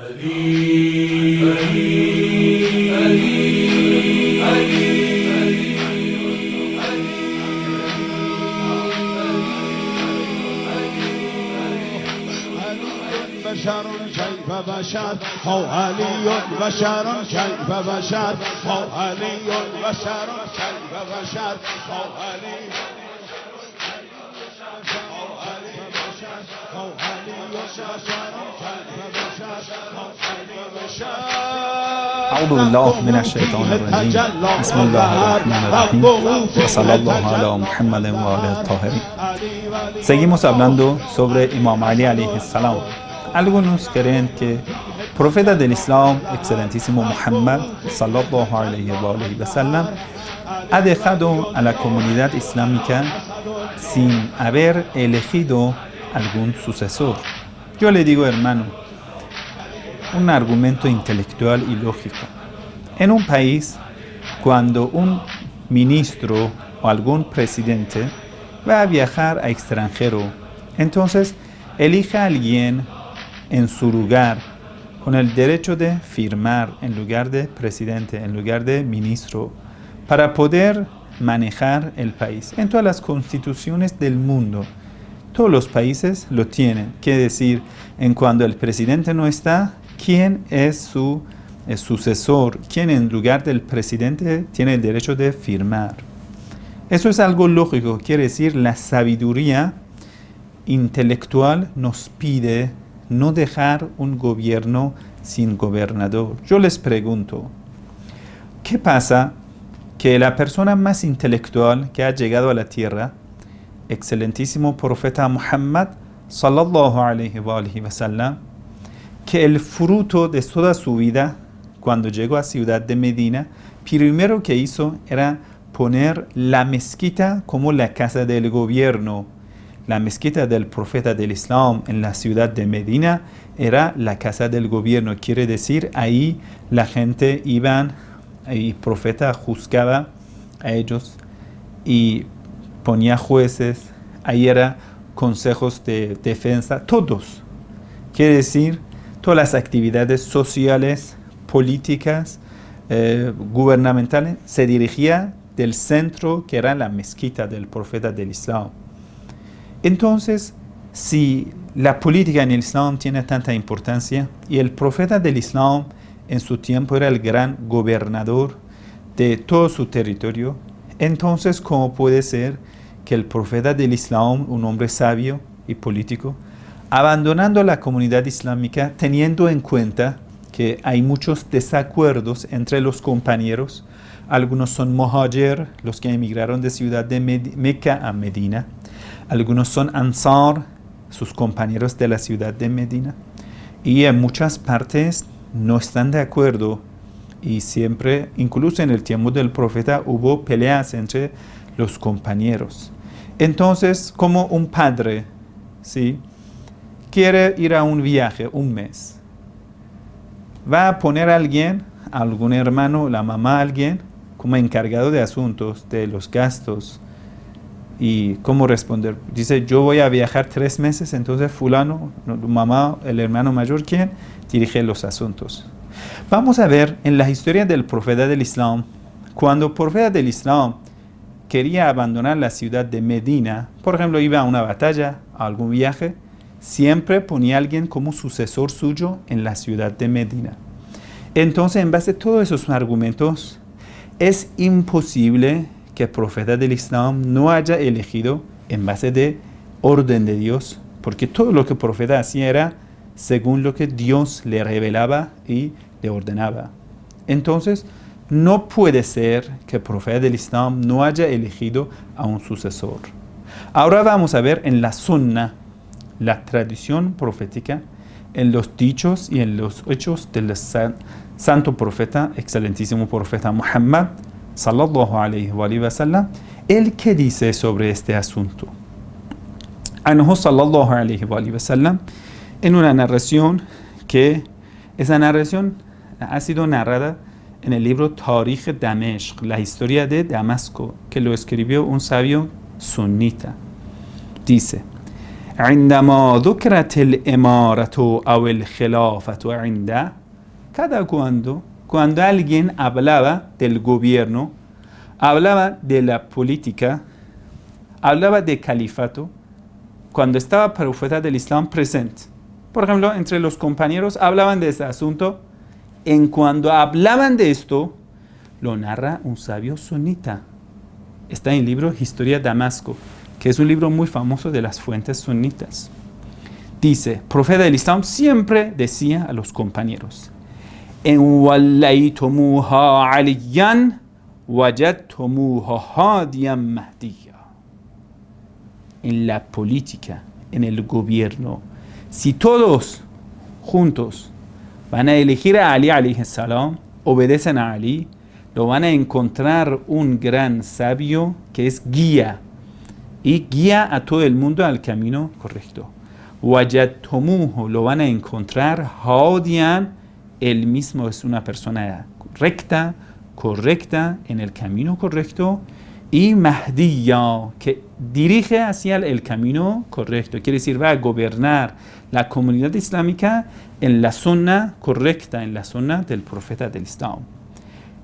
بشر كيف بشر هو علي بشر كيف بشر هو علي بشر كيف بشر هو علي أعوذ بالله من الشيطان الرجيم بسم الله الرحمن الرحيم وصلى الله على محمد وآله الطاهرين. Seguimos hablando sobre Imam Ali alayhi salam. Algunos creen que el profeta del Islam, excelentísimo Muhammad sallallahu alayhi wa sallam, ha dejado a la comunidad islámica sin haber elegido algún sucesor. Yo le digo, hermano, un argumento intelectual y lógico. En un país, cuando un ministro o algún presidente va a viajar a extranjero, entonces elija a alguien en su lugar, con el derecho de firmar en lugar de presidente, en lugar de ministro, para poder manejar el país. En todas las constituciones del mundo, todos los países lo tienen. Quiere decir, en cuando el presidente no está, ¿quién es su sucesor? ¿Quién en lugar del presidente tiene el derecho de firmar? Eso es algo lógico. Quiere decir, la sabiduría intelectual nos pide no dejar un gobierno sin gobernador. Yo les pregunto, ¿qué pasa que la persona más intelectual que ha llegado a la tierra, excelentísimo profeta Muhammad sallallahu alayhi wa sallam, que el fruto de toda su vida, cuando llegó a ciudad de Medina, primero que hizo era poner la mezquita como la casa del gobierno? La mezquita del profeta del Islam en la ciudad de Medina era la casa del gobierno. Quiere decir, ahí la gente iba y el profeta juzgaba a ellos y ponía jueces. Ahí era consejos de defensa, todos. Quiere decir, todas las actividades sociales, políticas, gubernamentales, se dirigía del centro que era la mezquita del profeta del Islam. Entonces, si la política en el Islam tiene tanta importancia y el profeta del Islam en su tiempo era el gran gobernador de todo su territorio, entonces, ¿cómo puede ser que el profeta del Islam, un hombre sabio y político, abandonando la comunidad islámica, teniendo en cuenta que hay muchos desacuerdos entre los compañeros? Algunos son muhajir, los que emigraron de ciudad de Meca a Medina. Algunos son ansar, sus compañeros de la ciudad de Medina. Y en muchas partes no están de acuerdo. Y siempre, incluso en el tiempo del profeta, hubo peleas entre los compañeros. Entonces, como un padre, ¿sí?, quiere ir a un viaje, un mes, va a poner a alguien, algún hermano, la mamá, alguien, como encargado de asuntos, de los gastos. ¿Y cómo responder? Dice, yo voy a viajar 3 meses, entonces fulano, mamá, el hermano mayor, ¿quién? Dirige los asuntos. Vamos a ver en la historia del profeta del Islam, cuando el profeta del Islam quería abandonar la ciudad de Medina, por ejemplo, iba a una batalla, a algún viaje, siempre ponía a alguien como sucesor suyo en la ciudad de Medina. Entonces, en base a todos esos argumentos, es imposible que el profeta del Islam no haya elegido en base de orden de Dios, porque todo lo que el profeta hacía era según lo que Dios le revelaba y le ordenaba. Entonces, no puede ser que el profeta del Islam no haya elegido a un sucesor. Ahora vamos a ver en la Sunna, la tradición profética, en los dichos y en los hechos del santo profeta, excelentísimo profeta Muhammad sallallahu alayhi wa sallam, él qué dice sobre este asunto. Anhu sallallahu alayhi wa sallam, en una narración que esa narración ha sido narrada en el libro Tarikh Damashq, la historia de Damasco, que lo escribió un sabio sunita. Dice: عندما ذكرت الإمارة أو الخلافة عنده, cuando alguien hablaba del gobierno, hablaba de la política, hablaba de califato, cuando estaba profeta del Islam presente. Por ejemplo, entre los compañeros hablaban de ese asunto. Cuando hablaban de esto, lo narra un sabio sunita. Está en el libro Historia de Damasco, que es un libro muy famoso de las fuentes sunitas. Dice, profeta del Islam siempre decía a los compañeros, en wallaytumuha aliyan wajadtumuha hadiyan mahdiya. En la política, en el gobierno, si todos juntos van a elegir a Ali alayhi salam, obedecen a Ali, lo van a encontrar un gran sabio que es guía y guía a todo el mundo al camino correcto. Wajadtumuhu, lo van a encontrar hadiyan, él mismo es una persona recta, correcta, en el camino correcto, y Mahdiya, que dirige hacia el camino correcto, quiere decir, va a gobernar la comunidad islámica en la zona correcta, en la zona del profeta del Islam.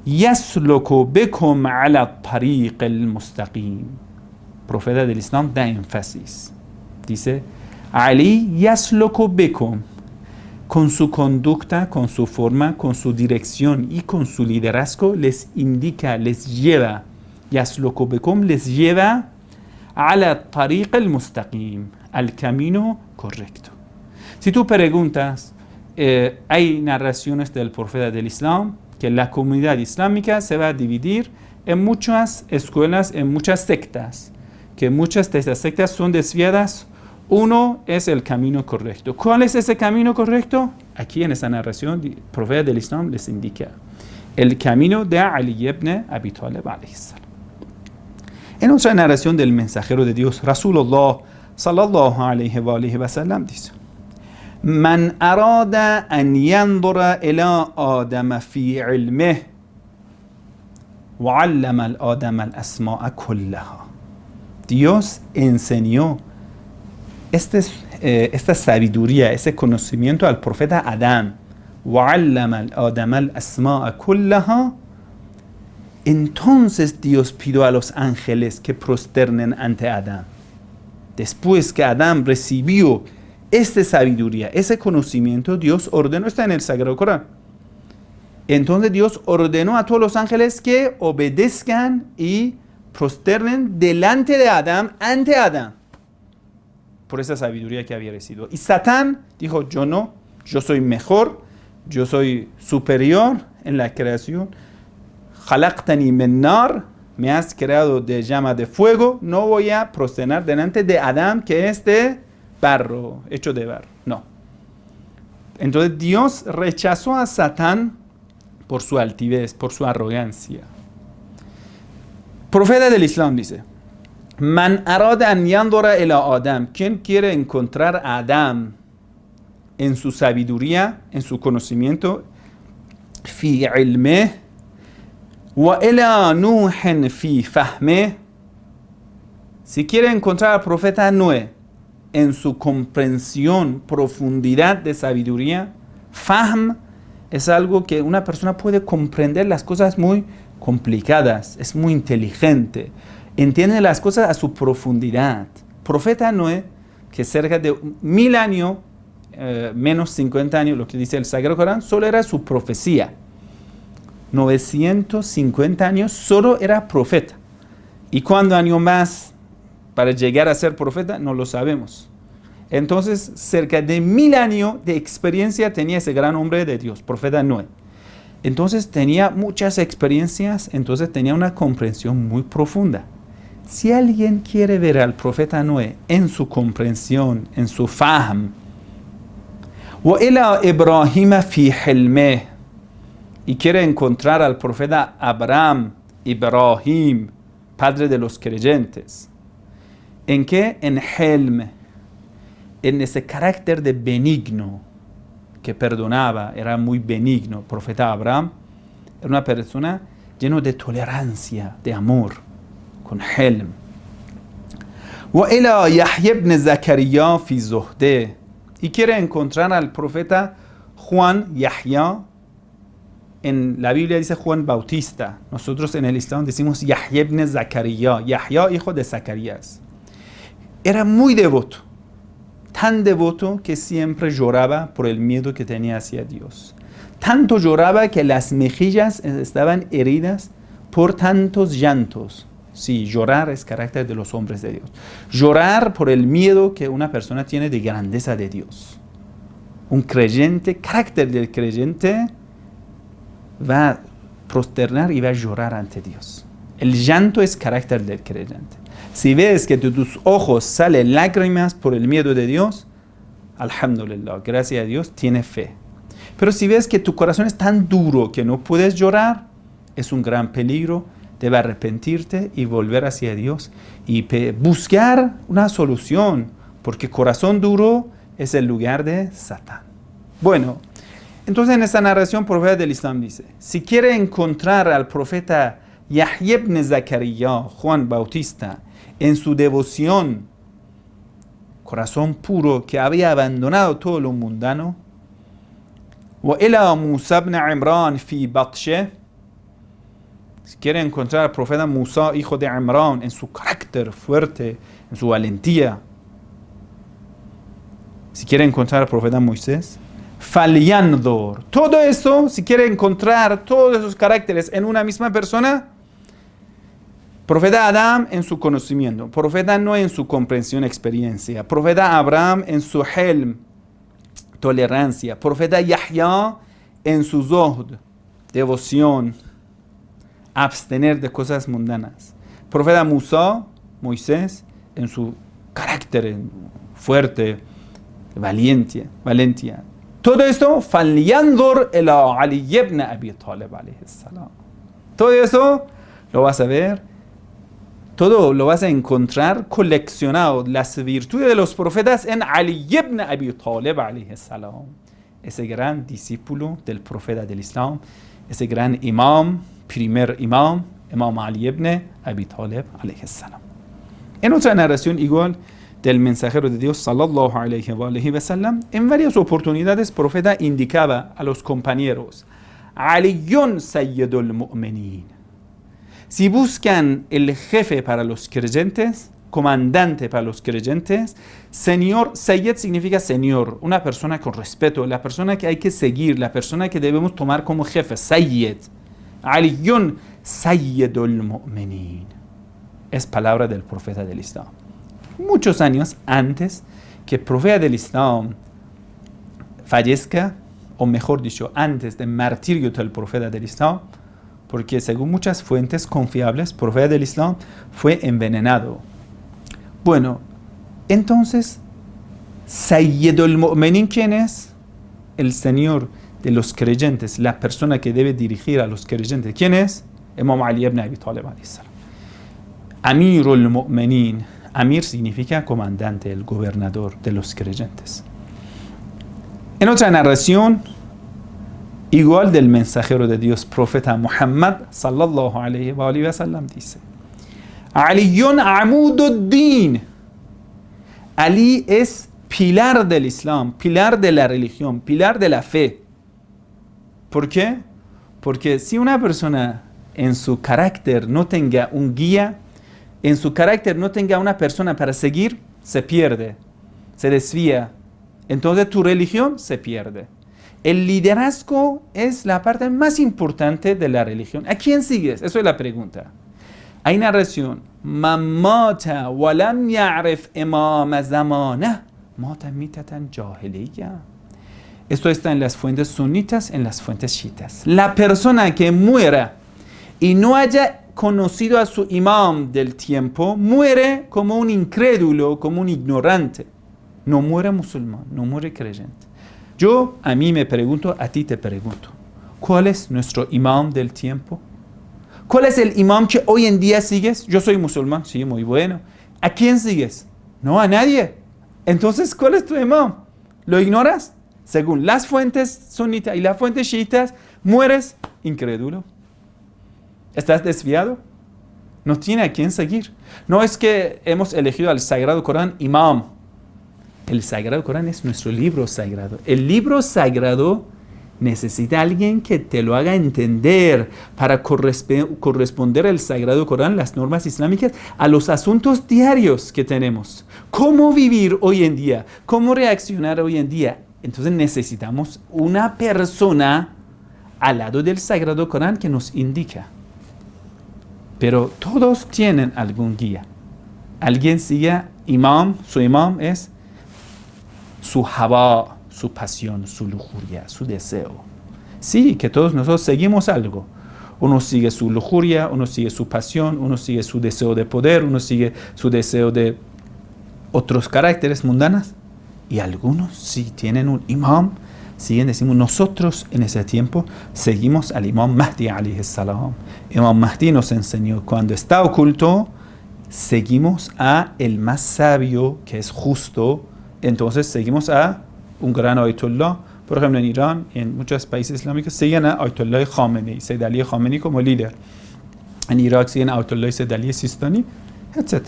Yasluku bikum ala tariq al-mustaqim. Profeta del Islam da énfasis. Dice, Ali yasluku bikum, con su conducta, con su forma, con su dirección y con su liderazgo, les indica, les lleva, yasluku bikum, les lleva ala tariq al-mustaqim, al camino correcto. Si tú preguntas, hay narraciones del profeta del Islam que la comunidad islámica se va a dividir en muchas escuelas, en muchas sectas, que muchas de estas sectas son desviadas. Uno es el camino correcto. ¿Cuál es ese camino correcto? Aquí en esa narración, el profeta del Islam les indica el camino de Ali ibn Abi Talib alayhi salam. En otra narración del mensajero de Dios, Rasulullah sallallahu alayhi wa sallam dice, من أراد أن ينظر إلى آدم في علمه وعلم الآدم الأسماء كلها. Dios enseñó esta sabiduría, ese conocimiento al profeta Adán. وعلم الآدم الأسماء كلها. Entonces Dios pidió a los ángeles que prosternen ante Adán. Después que Adán recibió esta sabiduría, ese conocimiento, Dios ordenó, está en el Sagrado Corán. Entonces Dios ordenó a todos los ángeles que obedezcan y prosternen delante de Adán, ante Adán, por esa sabiduría que había recibido. Y Satán dijo, yo no, yo soy mejor, yo soy superior en la creación. Khalaqtani min nar, me has creado de llama de fuego, no voy a prosternar delante de Adán, que es de barro, hecho de barro. No. Entonces Dios rechazó a Satán por su altivez, por su arrogancia. Profeta del Islam dice, Man arada an yandura ila Adam, quien quiere encontrar a Adán en su sabiduría, en su conocimiento, fi ilmeh, wa ila Nuhin fi fahmeh, si quiere encontrar al profeta Noé en su comprensión, profundidad de sabiduría, fahm es algo que una persona puede comprender las cosas muy complicadas, es muy inteligente, entiende las cosas a su profundidad. Profeta Noé, que cerca de 1000 años, menos 50 años, lo que dice el Sagrado Corán, solo era su profecía. 950 años solo era profeta. ¿Y cuántos años más para llegar a ser profeta? No lo sabemos. Entonces, cerca de 1000 años de experiencia tenía ese gran hombre de Dios, profeta Noé. Entonces, tenía muchas experiencias, entonces tenía una comprensión muy profunda. Si alguien quiere ver al profeta Noé en su comprensión, en su fahm, wa ila Ibrahim fi hilmeh, y quiere encontrar al profeta Abraham, Ibrahim, padre de los creyentes, ¿en qué? En Helm, en ese carácter de benigno, que perdonaba, era muy benigno. Profeta Abraham era una persona llena de tolerancia, de amor, con Helm. وإلى يحيى بن زكريا في زهده. Y quiere encontrar al profeta Juan Yahya. En la Biblia dice Juan Bautista. Nosotros en el Islam decimos Yahya ibn Zakaria. Yahya, hijo de Zacarías. Era muy devoto. Tan devoto que siempre lloraba por el miedo que tenía hacia Dios. Tanto lloraba que las mejillas estaban heridas por tantos llantos. Sí, llorar es carácter de los hombres de Dios. Llorar por el miedo que una persona tiene de grandeza de Dios. Un creyente, carácter del creyente, va a prosternar y va a llorar ante Dios. El llanto es carácter del creyente. Si ves que de tus ojos salen lágrimas por el miedo de Dios, alhamdulillah, gracias a Dios, tiene fe. Pero si ves que tu corazón es tan duro que no puedes llorar, es un gran peligro. Debes arrepentirte y volver hacia Dios y buscar una solución, porque corazón duro es el lugar de Satán. Bueno, entonces en esta narración el profeta del Islam dice, si quiere encontrar al profeta Yahya ibn Zakaria, Juan Bautista, en su devoción, corazón puro que había abandonado todo lo mundano, وإلى موسى بن عمران في بطشه. Si quiere encontrar al profeta Musa, hijo de Imran, en su carácter fuerte, en su valentía. Si quiere encontrar al profeta Moisés, falyanzur. Todo eso, si quiere encontrar todos esos caracteres en una misma persona, profeta Adam en su conocimiento, profeta Noé en su comprensión, experiencia, profeta Abraham en su helm, tolerancia, profeta Yahya en su zuhd, devoción, abstener de cosas mundanas. Profeta Musa, Moisés, en su carácter fuerte, valentía. Todo esto, falyanzur ila Ali ibn Abi Talib alayhi salam. Todo eso lo vas a ver, todo lo vas a encontrar coleccionado, las virtudes de los profetas en Ali ibn Abi Talib alayhi salam. Ese gran discípulo del profeta del Islam, ese gran imam, primer imam Ali ibn Abi Talib alayhi salam. En otra narración igual del mensajero de Dios sallallahu alayhi wa sallam, en varias oportunidades el profeta indicaba a los compañeros, Aliyun sayyidul mu'minin. Si buscan el jefe para los creyentes, comandante para los creyentes, señor, sayyid significa señor, una persona con respeto, la persona que hay que seguir, la persona que debemos tomar como jefe, sayyid. Aliyun sayyidul mu'minin. Es palabra del profeta del Islam. Muchos años antes que el profeta del Islam fallezca, o mejor dicho, antes del martirio del profeta del Islam, porque según muchas fuentes confiables, el profeta del Islam fue envenenado. Bueno, entonces, Sayyidul Mu'minin, ¿quién es? El Señor de los creyentes, la persona que debe dirigir a los creyentes. ¿Quién es? Imam Ali ibn Abi Talib alayhi salam. Amirul Mu'minin. Amir significa comandante, el gobernador de los creyentes. En otra narración, igual del mensajero de Dios, profeta Muhammad sallallahu alayhi wa sallam, dice: Aliyun amududdin. Ali es pilar del Islam, pilar de la religión, pilar de la fe. ¿Por qué? Porque si una persona en su carácter no tenga un guía, en su carácter no tenga una persona para seguir, se pierde, se desvía. Entonces tu religión se pierde. El liderazgo es la parte más importante de la religión. ¿A quién sigues? Eso es la pregunta. Hay narración. Man mata wa lam ya'rif imam zamanah mata mitatan jahiliyya. Esto está en las fuentes sunitas, en las fuentes chiitas. La persona que muera y no haya conocido a su imam del tiempo, muere como un incrédulo, como un ignorante. No muere musulmán, no muere creyente. Yo a mí me pregunto, a ti te pregunto, ¿cuál es nuestro imam del tiempo? ¿Cuál es el imam que hoy en día sigues? Yo soy musulmán, sí, muy bueno. ¿A quién sigues? No, a nadie. Entonces, ¿cuál es tu imam? ¿Lo ignoras? Según las fuentes sunitas y las fuentes chiitas, mueres incrédulo. ¿Estás desviado? no tiene a quién seguir. No es que hemos elegido al Sagrado Corán imam. El Sagrado Corán es nuestro libro sagrado. El libro sagrado necesita a alguien que te lo haga entender para corresponder al Sagrado Corán, las normas islámicas, a los asuntos diarios que tenemos. ¿Cómo vivir hoy en día? ¿Cómo reaccionar hoy en día? Entonces necesitamos una persona al lado del Sagrado Corán que nos indica. Pero todos tienen algún guía. Alguien sigue imam, su imam es su hawa, su pasión, su lujuria, su deseo. Sí, que todos nosotros seguimos algo. Uno sigue su lujuria, uno sigue su pasión, uno sigue su deseo de poder, uno sigue su deseo de otros caracteres mundanos. Y algunos sí tienen un imam, siguen, decimos, nosotros en ese tiempo seguimos al imam Mahdi alayhi salam. Imam Mahdi nos enseñó, cuando está oculto, seguimos a el más sabio, que es justo. Entonces seguimos a un gran ayatollah. Por ejemplo, en Irán y en muchos países islámicos siguen a Ayatollah Khamenei, Sayyid Ali Khamenei como líder. En Irak siguen a Ayatollah Sayyid Ali Sistani, etc.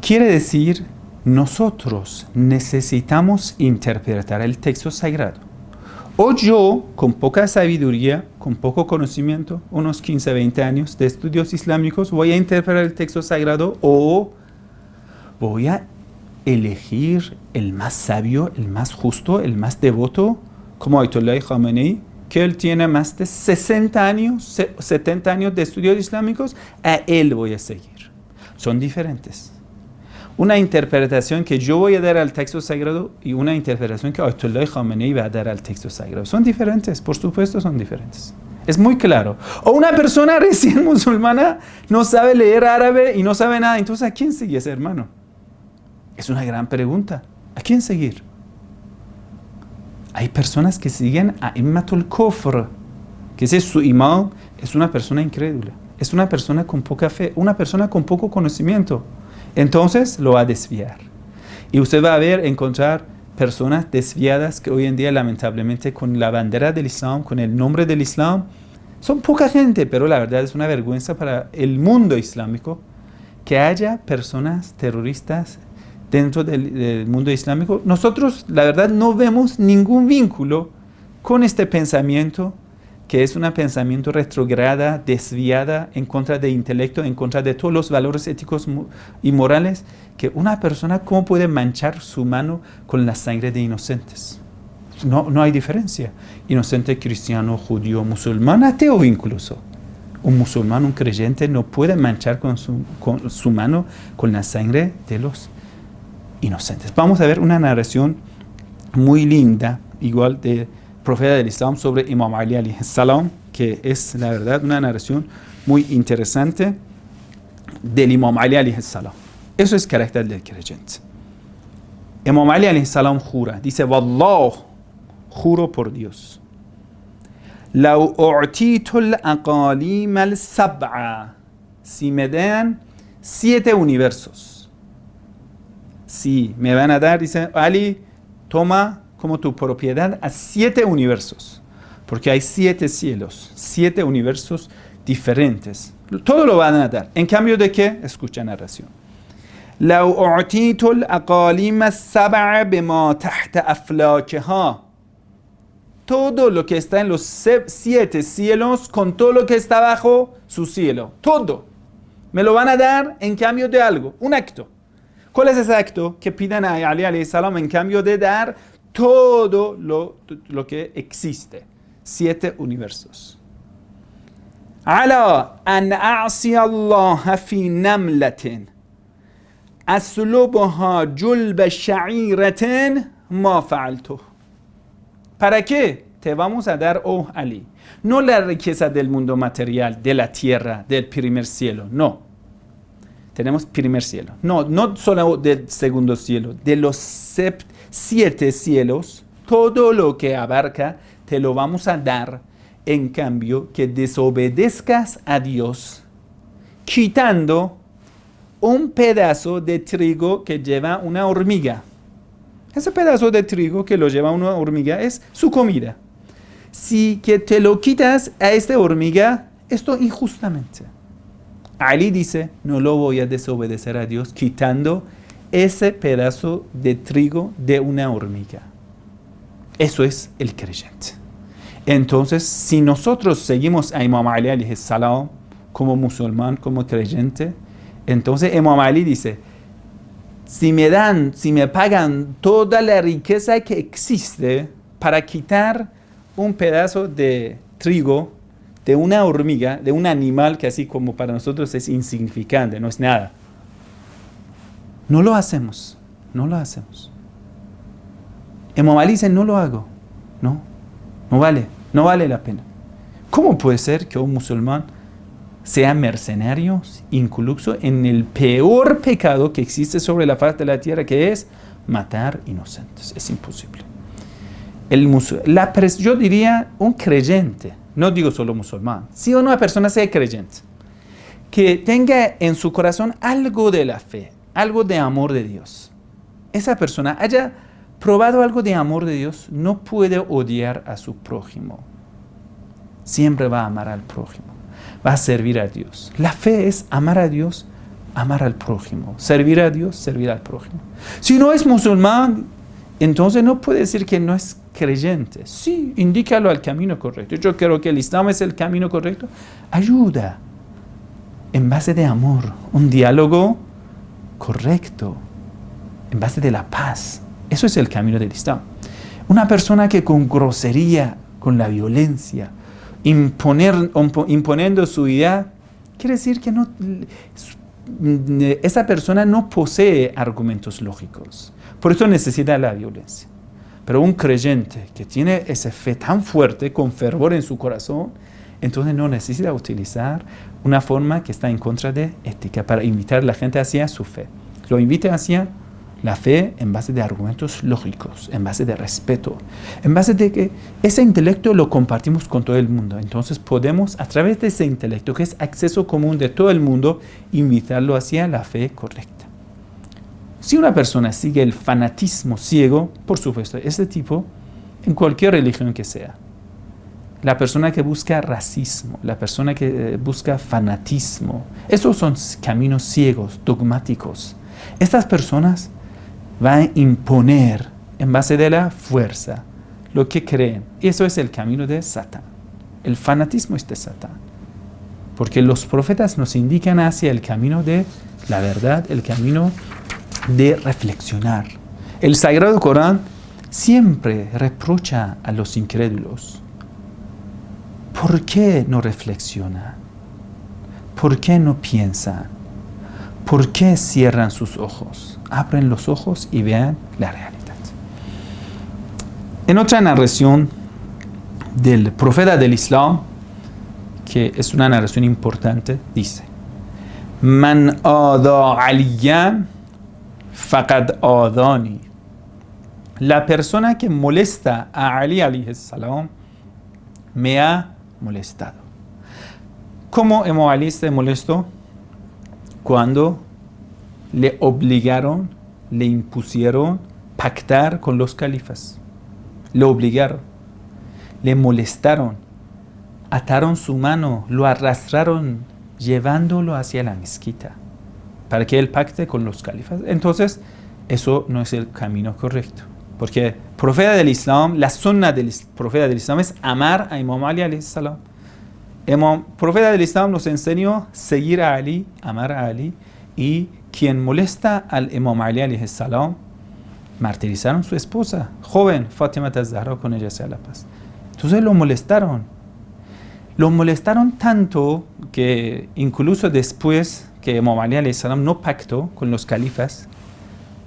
Quiere decir, nosotros necesitamos interpretar el texto sagrado. O yo, con poca sabiduría, con poco conocimiento, unos 15, 20 años de estudios islámicos, voy a interpretar el texto sagrado, o voy a elegir el más sabio, el más justo, el más devoto, como Ayatollah Khamenei, que él tiene más de 60 años, 70 años de estudios islámicos, a él voy a seguir. Son diferentes. Una interpretación que yo voy a dar al texto sagrado y una interpretación que Ayatollah Khamenei va a dar al texto sagrado. Son diferentes, por supuesto son diferentes. Es muy claro. O una persona recién musulmana no sabe leer árabe y no sabe nada. Entonces, ¿a quién sigue ese hermano? Es una gran pregunta. ¿A quién seguir? Hay personas que siguen a Immatul Kufr, que ese es su imam, es una persona incrédula. Es una persona con poca fe, una persona con poco conocimiento. Entonces lo va a desviar. Y usted va a encontrar personas desviadas que hoy en día, lamentablemente, con la bandera del Islam, con el nombre del Islam, son poca gente, pero la verdad es una vergüenza para el mundo islámico que haya personas terroristas dentro del mundo islámico. Nosotros, la verdad, no vemos ningún vínculo con este pensamiento, que es un pensamiento retrograda, desviada, en contra del intelecto, en contra de todos los valores éticos y morales, que una persona, ¿cómo puede manchar su mano con la sangre de inocentes? No hay diferencia. Inocente, cristiano, judío, musulmán, ateo incluso. Un musulmán, un creyente, no puede manchar con su mano con la sangre de los inocentes. Vamos a ver una narración muy linda, igual de profeta del Islam, sobre Imam Ali alayhi salam, que es la verdad una narración muy interesante del Imam Ali alayhi salam. Eso es carácter del creyente. Imam Ali alayhi salam jura, dice, Wallah, juro por Dios, Lau u'titu al-aqalim al-sab'a, si me dan 7 universos, si me van a dar, dice Ali, toma como tu propiedad a 7 universos, porque hay 7 cielos, 7 universos diferentes. Todo lo van a dar. ¿En cambio de qué? Escucha narración. لو أعطيت الأقاليم السبع بما تحت أفلاكها. Todo lo que está en los 7 cielos, con todo lo que está bajo su cielo. Todo. Me lo van a dar en cambio de algo, un acto. ¿Cuál es ese acto? Que pidan a Ali alayhi salam en cambio de dar todo lo que existe. 7 universos. Ala an a'si Allah fi namlatin aslubha julba sha'iratin ma fa'altu. ¿Para qué? Te vamos a dar, oh Ali, no la riqueza del mundo material, de la tierra, del primer cielo, no. Tenemos primer cielo. No solo del segundo cielo, de los 7 cielos, todo lo que abarca, te lo vamos a dar, en cambio que desobedezcas a Dios, quitando un pedazo de trigo que lleva una hormiga. Ese pedazo de trigo que lo lleva una hormiga es su comida. Si que te lo quitas a esta hormiga, esto injustamente. Ali dice, no lo voy a desobedecer a Dios quitando ese pedazo de trigo de una hormiga. Eso es el creyente. Entonces, si nosotros seguimos a Imam Ali alayhi salam como musulmán, como creyente, entonces Imam Ali dice, si me pagan toda la riqueza que existe para quitar un pedazo de trigo de una hormiga, de un animal que así como para nosotros es insignificante, no es nada, no lo hacemos. Imam Ali dice, no lo hago. No vale la pena. ¿Cómo puede ser que un musulmán sea mercenario, incluso en el peor pecado que existe sobre la faz de la tierra, que es matar inocentes? Es imposible. Yo diría un creyente, no digo solo musulmán, si una persona sea creyente, que tenga en su corazón algo de la fe, algo de amor de Dios, esa persona haya probado algo de amor de Dios, no puede odiar a su prójimo. Siempre va a amar al prójimo, va a servir a Dios. La fe es amar a Dios, amar al prójimo, servir a Dios, servir al prójimo. Si no es musulmán, entonces no puede decir que no es creyente. Sí, indícalo al camino correcto. Yo creo que el Islam es el camino correcto. Ayuda en base de amor, un diálogo correcto, en base de la paz. Eso es el camino del Islam. Una persona que con grosería, con la violencia, imponiendo su idea, quiere decir que esa persona no posee argumentos lógicos. Por eso necesita la violencia. Pero un creyente que tiene esa fe tan fuerte, con fervor en su corazón, entonces no necesita utilizar una forma que está en contra de ética para invitar a la gente hacia su fe. Lo invita hacia la fe en base de argumentos lógicos, en base de respeto, en base de que ese intelecto lo compartimos con todo el mundo. Entonces podemos, a través de ese intelecto, que es acceso común de todo el mundo, invitarlo hacia la fe correcta. Si una persona sigue el fanatismo ciego, por supuesto, ese tipo, en cualquier religión que sea, la persona que busca racismo, la persona que busca fanatismo, esos son caminos ciegos, dogmáticos. Estas personas van a imponer en base de la fuerza lo que creen. Y eso es el camino de Satán. El fanatismo es de Satán. Porque los profetas nos indican hacia el camino de la verdad, el camino de reflexionar. El Sagrado Corán siempre reprocha a los incrédulos. ¿Por qué no reflexionan? ¿Por qué no piensan? ¿Por qué cierran sus ojos? Abren los ojos y vean la realidad. En otra narración del profeta del Islam, que es una narración importante, dice: Man ada aliyan faqad adani. La persona que molesta a Ali alayhi salam me ha molestado. ¿Cómo Imam Ali se molestó? Cuando le obligaron, le impusieron pactar con los califas. Le obligaron, le molestaron, ataron su mano, lo arrastraron llevándolo hacia la mezquita para que él pacte con los califas. Entonces, eso no es el camino correcto. Porque el profeta del Islam, la sunna del profeta del Islam es amar a Imam Ali alayhi salam. El profeta del Islam nos enseñó seguir a Ali, amar a Ali, y quien molesta al Imam Ali alayhi salam, martirizaron a su esposa, joven, Fátima az-Zahra, con ella sea la paz. Entonces lo molestaron. Lo molestaron tanto que incluso después que Imam Ali alayhi salam no pactó con los califas,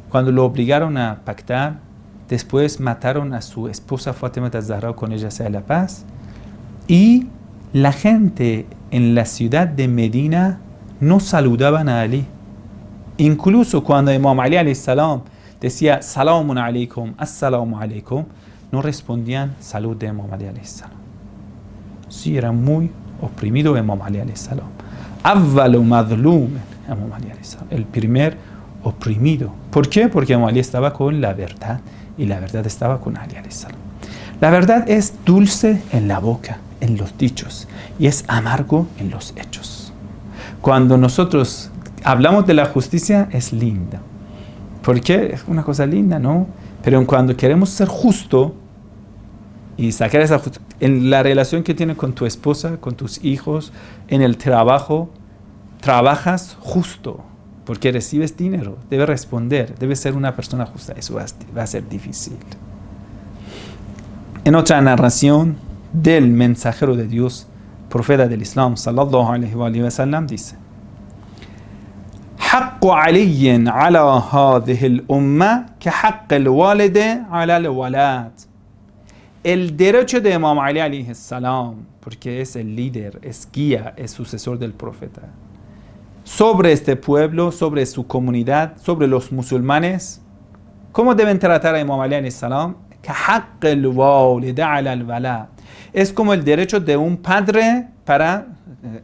cuando lo obligaron a pactar, después mataron a su esposa Fátima az-Zahra, con ella sea la paz, y la gente en la ciudad de Medina no saludaban a Ali. Incluso cuando Imam Ali alayhi salam decía salamun alaykum, assalamu alaykum, no respondían salud de Imam Ali alayhi salam. Sí, era muy oprimido Imam Ali alayhi salam. Avvalu madlum Imam Ali alayhi salam, el primer oprimido. ¿Por qué? Porque Imam Ali estaba con la verdad y la verdad estaba con Ali alayhi salam. La verdad es dulce en la boca, en los dichos, y es amargo en los hechos. cuando nosotros hablamos de la justicia es linda. Porque es una cosa linda, ¿no? Pero cuando queremos ser justo y sacar esa justicia en la relación que tienes con tu esposa, con tus hijos, en el trabajo, trabajas justo porque recibes dinero, debes responder, debes ser una persona justa. Eso va a ser difícil. En otra narración del mensajero de Dios, profeta del Islam, sallallahu alaihi wa sallam, dice: حق علي على هذه الأمة كحق الوالد على الولد. El derecho de Imam Ali alayhi salam, porque es el líder, es guía, es sucesor del profeta, sobre este pueblo, sobre su comunidad, sobre los musulmanes, ¿cómo deben tratar a Imam Ali alayhi salam? كحق الوالد على الولد. Es como el derecho de un padre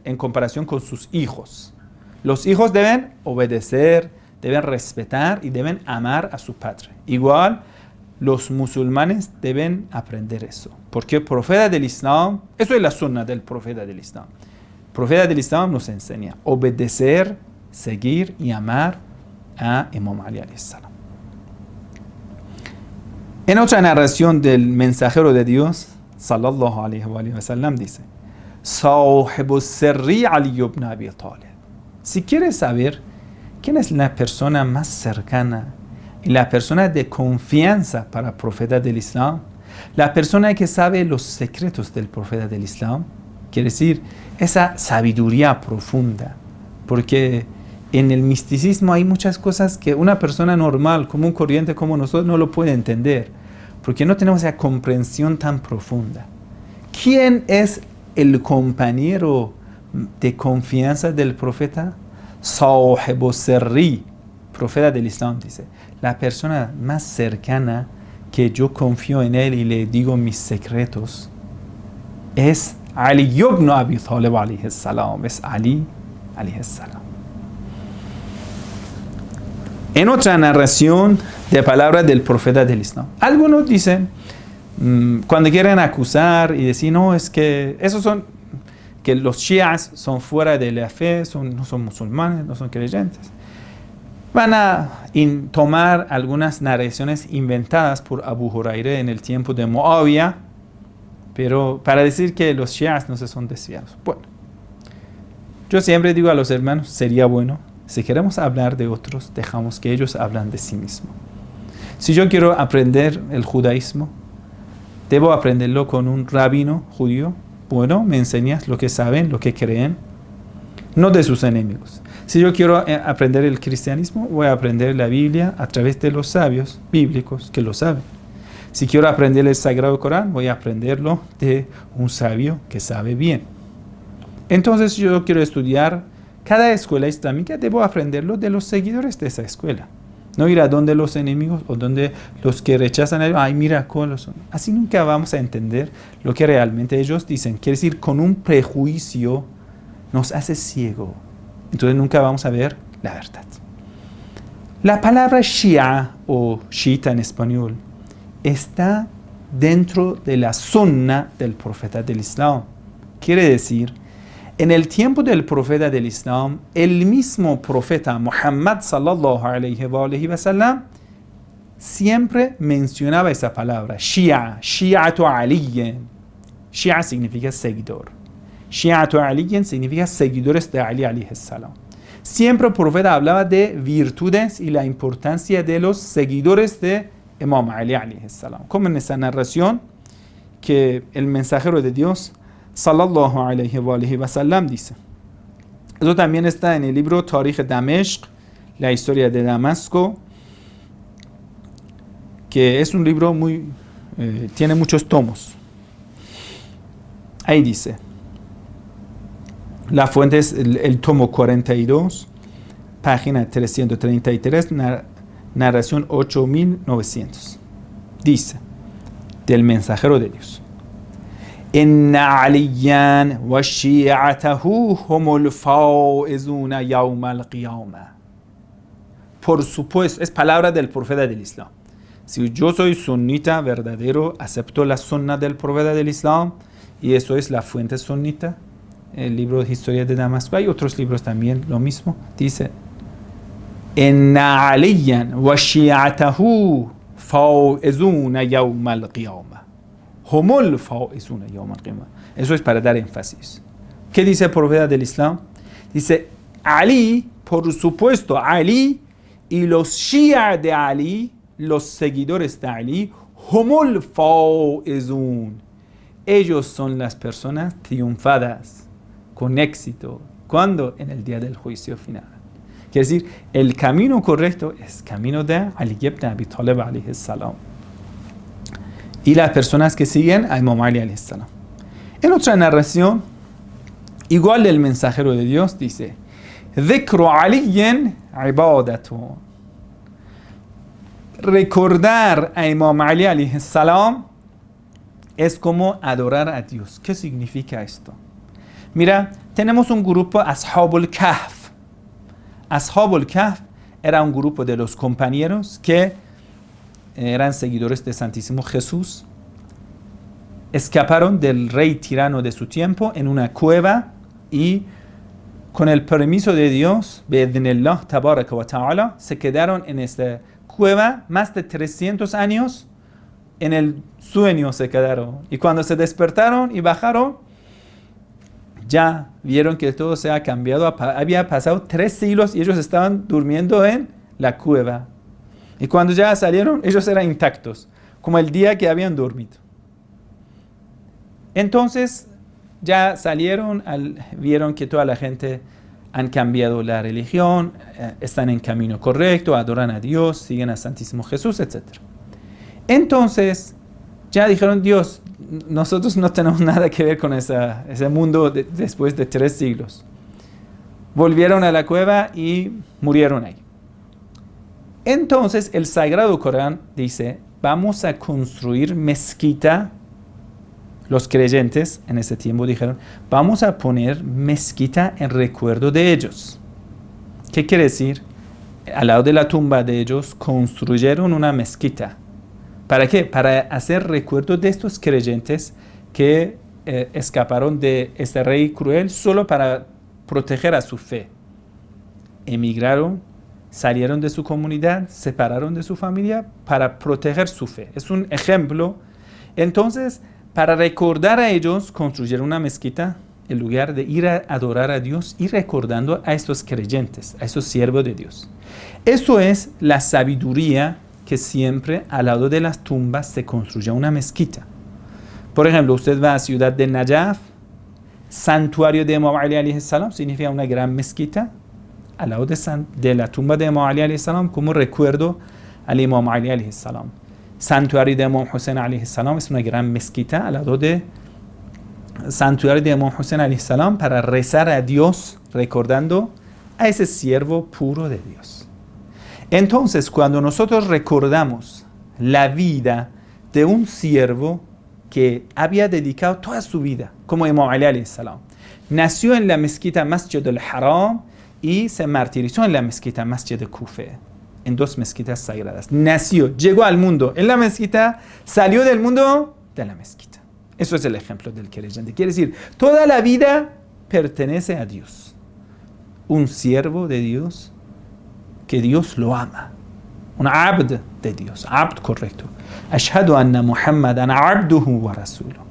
en comparación con sus hijos. Los hijos deben obedecer, deben respetar y deben amar a su padre. Igual, los musulmanes deben aprender eso. Porque el profeta del Islam, eso es la sunna del profeta del Islam. El profeta del Islam nos enseña a obedecer, seguir y amar a Imam Ali alayhi salam. En otra narración del mensajero de Dios, sallallahu alaihi wa sallam, dice: Sahibu sirri Ali ibn Abi Talib. Si quieres saber quién es la persona más cercana y la persona de confianza para el profeta del Islam, la persona que sabe los secretos del profeta del Islam, quiere decir esa sabiduría profunda, porque en el misticismo hay muchas cosas que una persona normal, común, corriente como nosotros no lo puede entender, porque no tenemos esa comprensión tan profunda. ¿Quién es el compañero de confianza del profeta? Sahibu sirri, profeta del Islam, dice: la persona más cercana que yo confío en él y le digo mis secretos es Ali ibn Abi Talib alayhi salam, es Ali alayhi salam. En otra narración de palabras del profeta del Islam, algunos dicen, cuando quieren acusar y decir, no, es que esos son, que los shias son fuera de la fe, no son musulmanes, no son creyentes, van a tomar algunas narraciones inventadas por Abu Hurairah en el tiempo de Muawiyah, pero para decir que los shias no se son desviados. Bueno, yo siempre digo a los hermanos, sería bueno, si queremos hablar de otros, dejamos que ellos hablan de sí mismos. Si yo quiero aprender el judaísmo, debo aprenderlo con un rabino judío. Bueno, me enseñas lo que saben, lo que creen, no de sus enemigos. Si yo quiero aprender el cristianismo, voy a aprender la Biblia a través de los sabios bíblicos que lo saben. Si quiero aprender el Sagrado Corán, voy a aprenderlo de un sabio que sabe bien. Entonces, si yo quiero estudiar cada escuela islámica, debo aprenderlo de los seguidores de esa escuela. No ir a donde los enemigos o donde los que rechazan, ay, mira cuáles son. Así nunca vamos a entender lo que realmente ellos dicen. Quiere decir, con un prejuicio nos hace ciego. Entonces nunca vamos a ver la verdad. La palabra Shia o Shiita en español está dentro de la sunna del profeta del Islam. Quiere decir, en el tiempo del profeta del Islam, el mismo profeta Muhammad sallallahu alaihi wa sallam siempre mencionaba esa palabra, Shia, Shi'atu Aliyin. Shia significa seguidor. Shi'atu Aliyin significa seguidores de Ali alayhi salam. Siempre el profeta hablaba de virtudes y la importancia de los seguidores de Imam Ali alayhi salam. Como en esa narración que el mensajero de Dios sallallahu alaihi wa sallam dice. Eso también está en el libro Tarikh Damashq, la historia de Damasco, que es un libro tiene muchos tomos. Ahí dice, la fuente es el tomo 42, página 333, narración 8900. Dice, del mensajero de Dios: Inna aliyan wa shi'atahu humul faizuna yawm al-qiyamah. Por supuesto, es palabra del profeta del Islam. Si yo soy sunnita verdadero, acepto la sunna del profeta del Islam, y eso es la fuente sunnita, el libro de Historia de Damasco, hay otros libros también, lo mismo, dice, Inna aliyan wa shi'atahu fa'izuna yawm al-qiyamah. Humul fa'izuna yawm al-qiyamah. Eso es para dar énfasis. ¿Qué dice el profeta del Islam? Dice, Ali, por supuesto, Ali y los Shia de Ali, los seguidores de Ali, humul fa'izun. Ellos son las personas triunfadas, con éxito. ¿Cuándo? En el día del juicio final. Quiere decir, el camino correcto es el camino de Ali ibn Abi Talib alayhi salam. Y las personas que siguen a Imam Ali alayhi salam. En otra narración, igual el mensajero de Dios dice, Dhikru aliyin ibadatun. Recordar a Imam Ali alayhi salam es como adorar a Dios. ¿Qué significa esto? Mira, tenemos un grupo Ashabul Kahf. Ashabul Kahf era un grupo de los compañeros que eran seguidores de Santísimo Jesús. Escaparon del rey tirano de su tiempo en una cueva y con el permiso de Dios, bi'idhnillah tabaraka wa ta'ala, se quedaron en esta cueva más de 300 años. En el sueño se quedaron. Y cuando se despertaron y bajaron, ya vieron que todo se ha cambiado. Había pasado 3 siglos y ellos estaban durmiendo en la cueva. Y cuando ya salieron, ellos eran intactos, como el día que habían dormido. Entonces, ya salieron, vieron que toda la gente han cambiado la religión, están en camino correcto, adoran a Dios, siguen a Santísimo Jesús, etc. Entonces, ya dijeron, Dios, nosotros no tenemos nada que ver con ese mundo después de 3 siglos. Volvieron a la cueva y murieron ahí. Entonces, el Sagrado Corán dice, vamos a construir mezquita. Los creyentes en ese tiempo dijeron, vamos a poner mezquita en recuerdo de ellos. ¿Qué quiere decir? Al lado de la tumba de ellos construyeron una mezquita. ¿Para qué? Para hacer recuerdo de estos creyentes que escaparon de este rey cruel solo para proteger a su fe. Emigraron, salieron de su comunidad, separaron de su familia para proteger su fe. Es un ejemplo. Entonces, para recordar a ellos, construyeron una mezquita en lugar de ir a adorar a Dios y recordando a estos creyentes, a estos siervos de Dios. Eso es la sabiduría que siempre al lado de las tumbas se construye una mezquita. Por ejemplo, usted va a la ciudad de Najaf, santuario de Imam Ali alayhi salam, significa una gran mezquita, al lado de la tumba de Imam Ali alayhi salam, como recuerdo al Imam Ali alayhi salam. Santuario de Imam Hussein alayhi salam es una gran mezquita al lado de santuario de Imam Hussein alayhi salam para rezar a Dios, recordando a ese siervo puro de Dios. Entonces, cuando nosotros recordamos la vida de un siervo que había dedicado toda su vida, como Imam Ali alayhi salam, nació en la mezquita Masjid al-Haram y se martirizó en la mezquita Masjid al-Kufa, en 2 mezquitas sagradas. Nació, llegó al mundo en la mezquita, salió del mundo de la mezquita. Eso es el ejemplo del creyente. Quiere decir, toda la vida pertenece a Dios. Un siervo de Dios que Dios lo ama. Un abd de Dios, abd correcto. Ashhadu anna Muhammadan abduhu wa rasuluhu.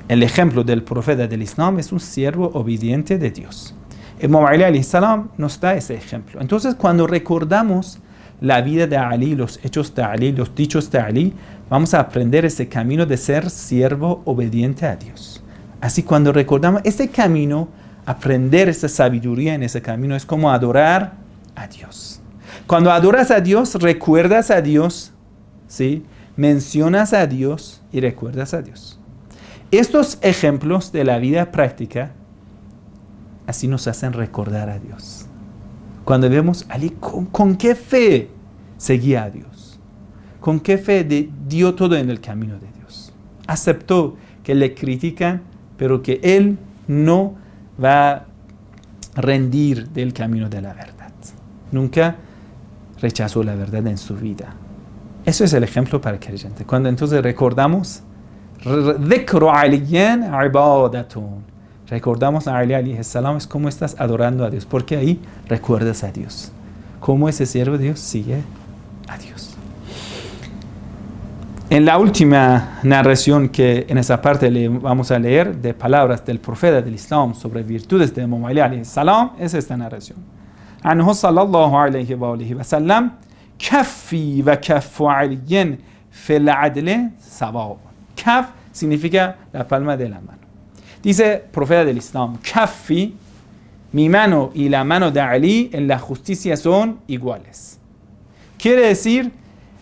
El ejemplo del profeta del Islam es un siervo obediente de Dios. Imam Ali alayhi salam nos da ese ejemplo. Entonces, cuando recordamos la vida de Ali, los hechos de Ali, los dichos de Ali, vamos a aprender ese camino de ser siervo obediente a Dios. Así, cuando recordamos ese camino, aprender esa sabiduría en ese camino es como adorar a Dios. Cuando adoras a Dios, recuerdas a Dios, ¿sí? Mencionas a Dios y recuerdas a Dios. Estos ejemplos de la vida práctica así nos hacen recordar a Dios. Cuando vemos a Ali, ¿con qué fe seguía a Dios? ¿Con qué fe dio todo en el camino de Dios? Aceptó que le critican, pero que él no va a rendir del camino de la verdad. Nunca rechazó la verdad en su vida. Eso es el ejemplo para el creyente. Cuando entonces recordamos, dhikru aliyan ibadatun. recordamos a Ali alayhi salam, es como estás adorando a Dios, porque ahí recuerdas a Dios. Como ese siervo de Dios sigue a Dios. En la última narración que en esa parte le vamos a leer de palabras del profeta del Islam sobre virtudes de Imam Ali alayhi salam, es esta narración. Anhu sallallahu alayhi wa alihi wa sallam, kaffi wa kaffu aliyin fil adle sawa. Kaf significa la palma de la mano. Dice profeta del Islam, kaffi, mi mano y la mano de Ali en la justicia son iguales. Quiere decir,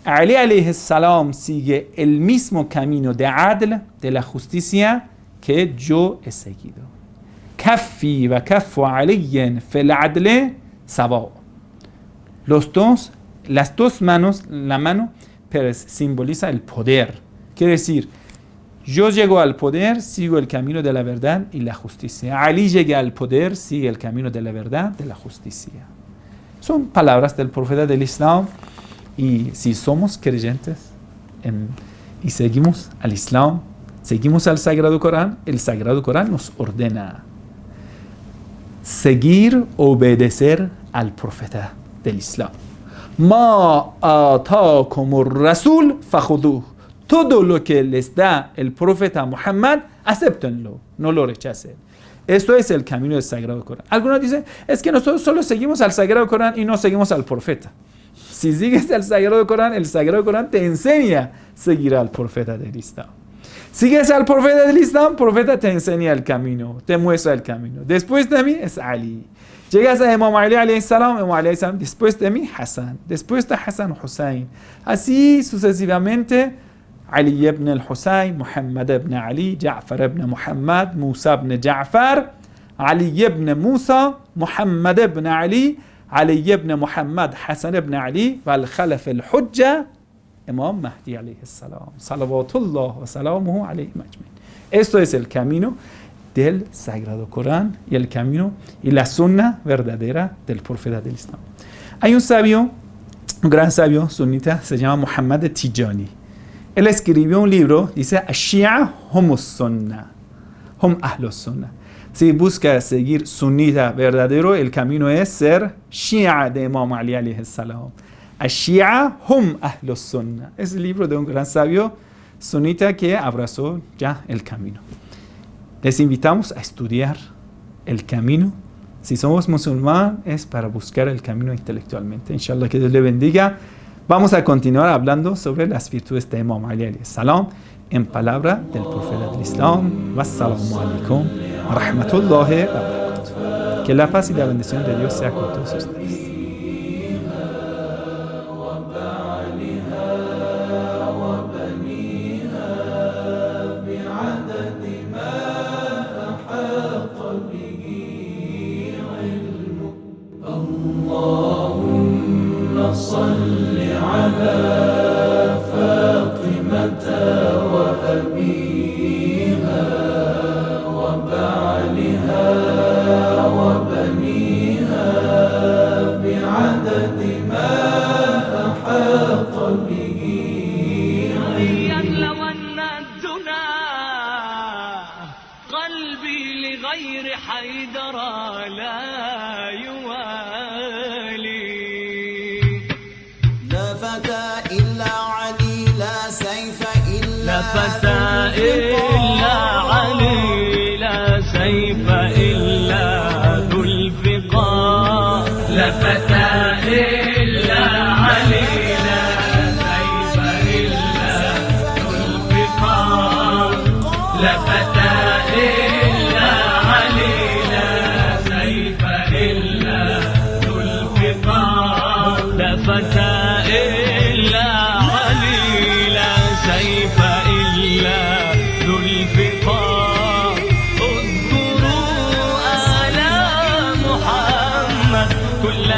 Ali alayhi salam sigue el mismo camino de adl, de la justicia, que yo he seguido. Kaffi wa kaffu aliyin fil adle sawa. Las dos manos, la mano simboliza el poder. Quiere decir, yo llego al poder, sigo el camino de la verdad y la justicia. Ali llega al poder, sigue el camino de la verdad, de la justicia. Son palabras del profeta del Islam. Y si somos creyentes y seguimos al Islam, seguimos al Sagrado Corán, el Sagrado Corán nos ordena seguir, obedecer al profeta del Islam. Ma ataakumur rasul fakhuduh. Todo lo que les da el profeta Muhammad, acéptenlo, no lo rechacen. Esto es el camino del Sagrado Corán. Algunos dicen, es que nosotros solo seguimos al Sagrado Corán y no seguimos al profeta. Si sigues el Sagrado Corán te enseña a seguir al profeta del Islam. Sigues al profeta del Islam, el profeta te enseña el camino, te muestra el camino. Después de mí es Ali. Llegas a Imam Ali alayhi salam, después de mí Hassan, después de Hassan Hussein. Así sucesivamente, Ali ibn al-Husayn, Muhammad ibn Ali, Ja'far ibn Muhammad, Musa ibn Ja'far, Ali ibn Musa, Muhammad ibn Ali, Ali ibn Muhammad, Hassan ibn Ali, والخلف الحجة, Imam Mahdi alayhi salam. Salawatullah wa salamuhu alayhi majmain. Esto es el camino del Sagrado Corán y el camino y la sunna verdadera del profeta del Islam. Hay un sabio, un gran sabio sunita, se llama Muhammad Tijani. Él escribió un libro, dice, Ashia humus sunnah, hum ahlus sunnah. Si busca seguir sunita verdadero, el camino es ser Shia de Imam Ali alayhi salam. Ashia hum ahlus sunnah. Es el libro de un gran sabio sunita que abrazó ya el camino. Les invitamos a estudiar el camino. Si somos musulmanes es para buscar el camino intelectualmente. Inshallah, que Dios le bendiga. Vamos a continuar hablando sobre las virtudes de Imam Ali alayhi salam en palabra del profeta del Islam. Wassalamu alaikum wa rahmatullahi wa barakatuh. Que la paz y la bendición de Dios sea con todos ustedes. صل على فاطمة وأبيها وبعلها وبنيها بعدد ما أحاط به علم. لو أن الدنا قلبي لغير حيدر لا يوالي. لا فتى إلا علي لا سيف إلا ذو الفقار. لا فتى إلا علي لا سيف إلا ذو الفقار. لا فتى إلا علي لا سيف إلا ذو الفقار. لا فتى إلا علي لا سيف إلا ذو الفقار. اذكروا آل محمد كل